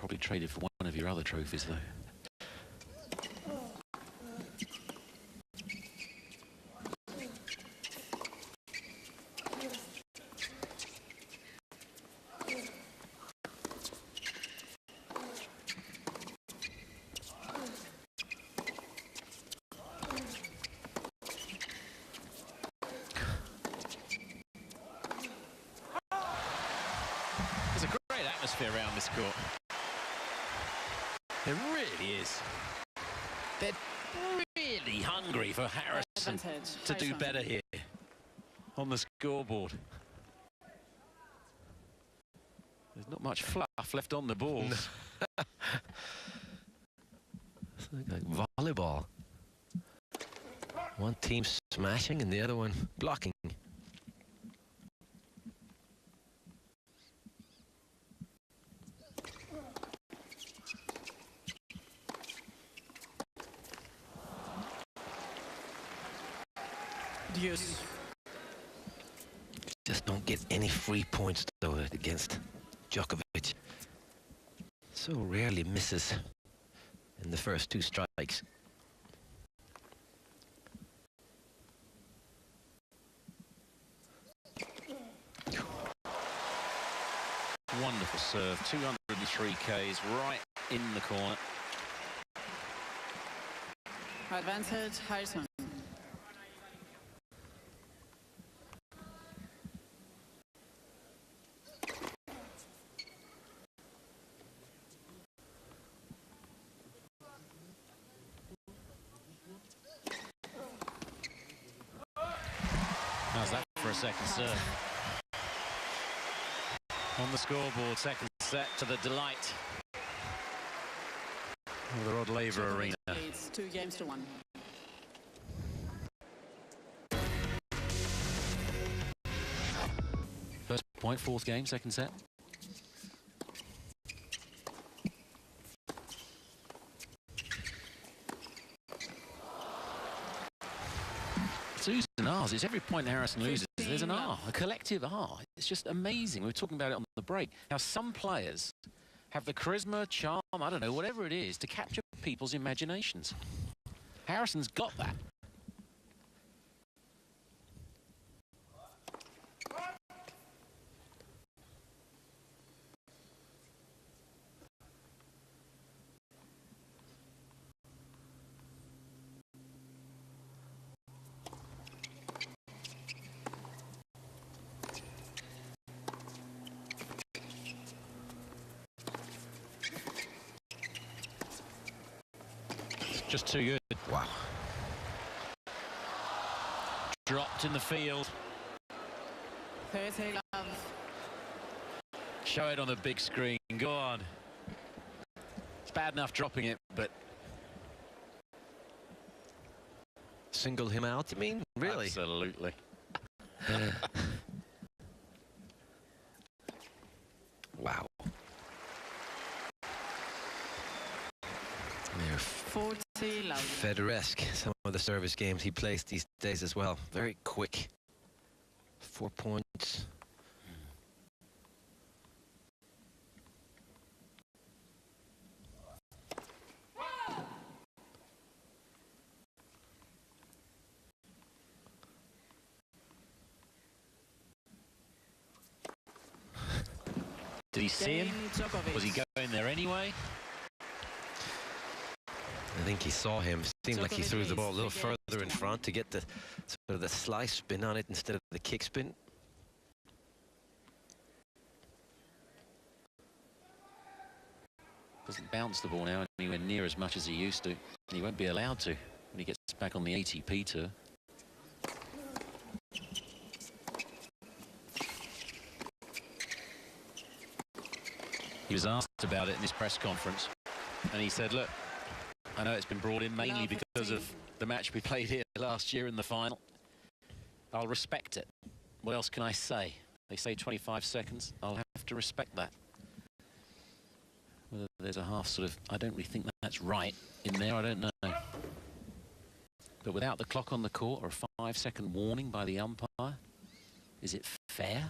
probably trade it for one of your other trophies, though. There's a great atmosphere around this court. There really is. They're really hungry for Harrison to do better here on the scoreboard. There's not much fluff left on the balls. It's like volleyball. One team smashing and the other one blocking. Yes. Just don't get any free points though against Djokovic. So rarely misses in the first two strikes. Wonderful serve, 203 Ks right in the corner. Advantage, Harrison. How's that for a second serve? On the scoreboard, second set to the delight of the Rod Laver Arena. It's 2-1. First point, fourth game, second set. It's and R's. It's every point Harrison loses, there's an R, a collective R. It's just amazing. We were talking about it on the break. How some players have the charisma, charm, I don't know, whatever it is, to capture people's imaginations. Harrison's got that. Just too good. Wow. Dropped in the field. 30 love. Show it on the big screen. Go on. It's bad enough dropping it, but... Single him out, you mean? Really? Absolutely. Wow. They're 40 love. Federesque, some of the service games he plays these days as well. Very quick. 4 points. Did he see him? Was he going there anyway? I think he saw him. Seemed like he threw the ball a little further in front to get the sort of the slice spin on it instead of the kick spin. Doesn't bounce the ball now anywhere near as much as he used to. And he won't be allowed to when he gets back on the ATP tour. He was asked about it in his press conference, and he said, look, I know it's been brought in mainly because of the match we played here last year in the final. I'll respect it. What else can I say? They say 25 seconds. I'll have to respect that. Whether there's a half sort of, I don't really think that's right in there, I don't know. But without the clock on the court or a 5-second warning by the umpire, is it fair?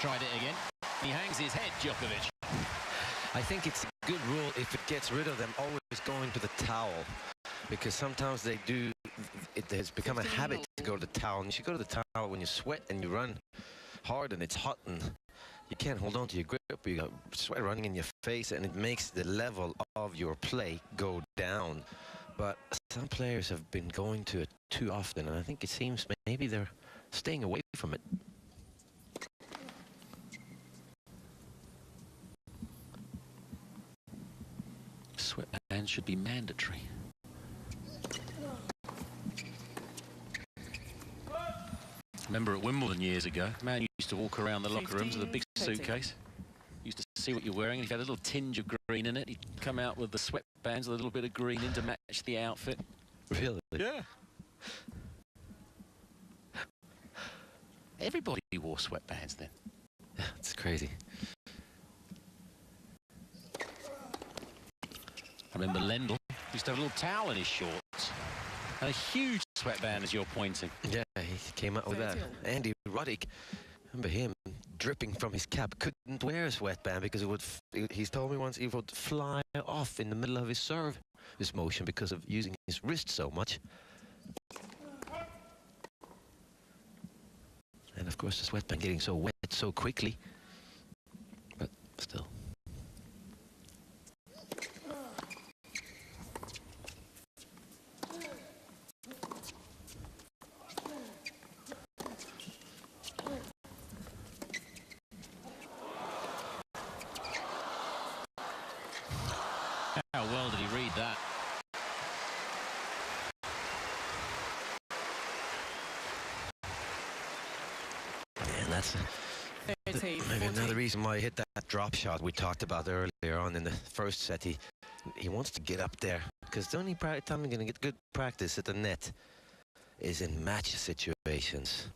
tried it again. He hangs his head, Djokovic. I think it's a good rule if it gets rid of them always going to the towel, because sometimes they do. It has become a habit to go to the towel. And you should go to the towel when you sweat and you run hard and it's hot and you can't hold on to your grip. You got sweat running in your face and it makes the level of your play go down. But some players have been going to it too often, and I think it seems maybe they're staying away from it. Sweatbands should be mandatory. Remember at Wimbledon years ago, a man used to walk around the locker rooms with a big suitcase. Used to see what you're wearing, and if you had a little tinge of green in it, he'd come out with the sweatbands with a little bit of green in to match the outfit. Really? Yeah. Everybody wore sweatbands then. Yeah, it's crazy. I remember Lendl used to have a little towel in his shorts. And a huge sweatband, as you're pointing. Yeah, he came out with that. Andy Roddick, remember him dripping from his cap, couldn't wear a sweatband because it would. He's told me once it would fly off in the middle of his serve, his motion, because of using his wrist so much. And of course, the sweatband getting so wet so quickly. But still. How well did he read that? And that's maybe another reason why he hit that drop shot we talked about earlier on in the first set. He wants to get up there, because the only time you're going to get good practice at the net is in match situations.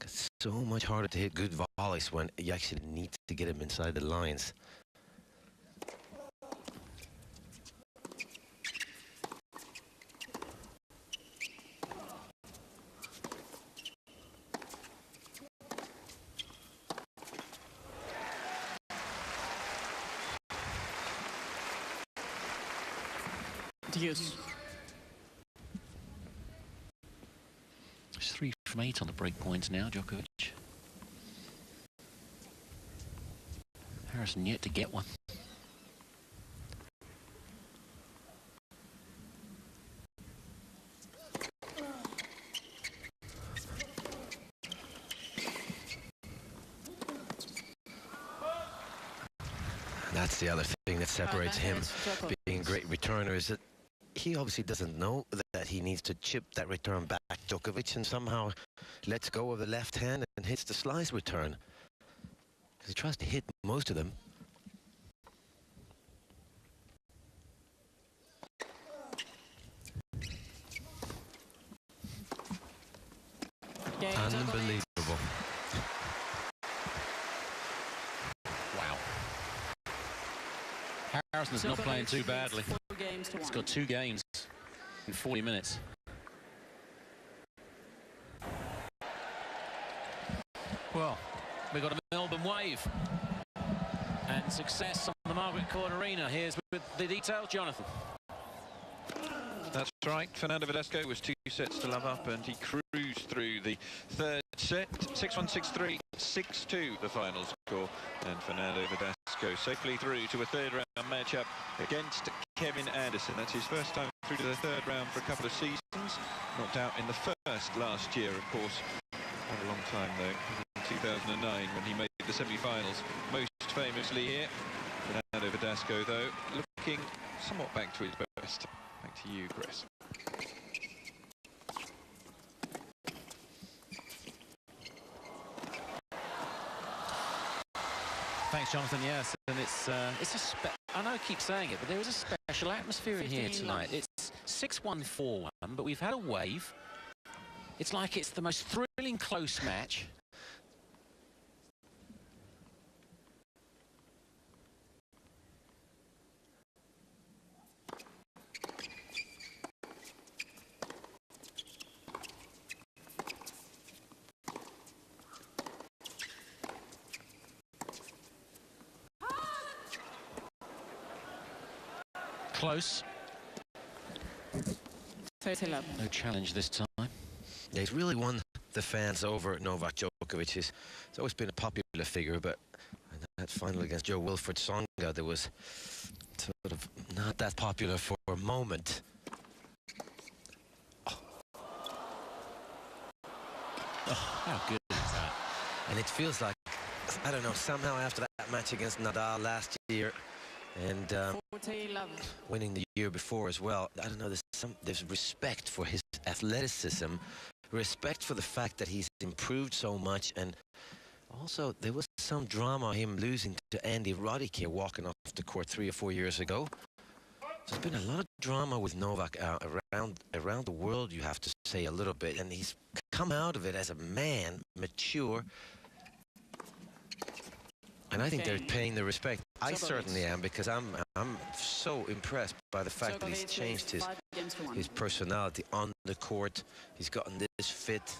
It's so much harder to hit good volleys when you actually need to get them inside the lines. Deuce. He's 3 from 8 on the break points now, Djokovic. Harrison yet to get one. That's the other thing that separates him being a great returner, is that he obviously doesn't know that he needs to chip that return back, Djokovic, and somehow lets go of the left hand and hits the slice return. Because he tries to hit most of them. Unbelievable. Wow. Harrison's not playing too badly. He's got 2 games in 40 minutes. Well, we've got a Melbourne wave. And success on the Margaret Court Arena. Here's with the details, Jonathan. That's right. Fernando Verdasco was 2 sets to love up, and he cruised through the third set. 6-1, 6-3, 6-2 the final score. And Fernando Verdasco safely through to a third-round matchup against Kevin Anderson. That's his first time through to the third round for a couple of seasons. Knocked out in the first last year, of course. Not a long time, though. In 2009, when he made the semi-finals. Most famously here. Fernando Verdasco, though, looking somewhat back to his best. Back to you, Chris. Thanks, Jonathan. Yes, and it's I know I keep saying it, but there is a special atmosphere in here tonight. It's 6-1, 4-1, but we've had a wave. It's like it's the most thrilling close match. close. 30-11. No challenge this time. Yeah, he's really won the fans over. Novak Djokovic. He's always been a popular figure, but in that final against Joe Wilfred Tsonga, there was sort of not that popular for a moment. Oh, how good is that? And it feels like, I don't know, somehow after that match against Nadal last year and 40-11. winning the year before as well, I don't know, there's respect for his athleticism, respect for the fact that he's improved so much, and also there was some drama, him losing to Andy Roddick here walking off the court 3 or 4 years ago. There's been a lot of drama with Novak around the world, you have to say, a little bit, and he's come out of it as a man, mature, and I think they're paying the respect. I certainly am, because I'm so impressed by the fact that he's changed his personality on the court. He's gotten this fit.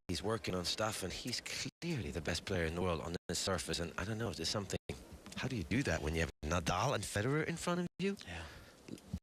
He's working on stuff, and he's clearly the best player in the world on this surface. And I don't know, there's something. How do you do that when you have Nadal and Federer in front of you? Yeah.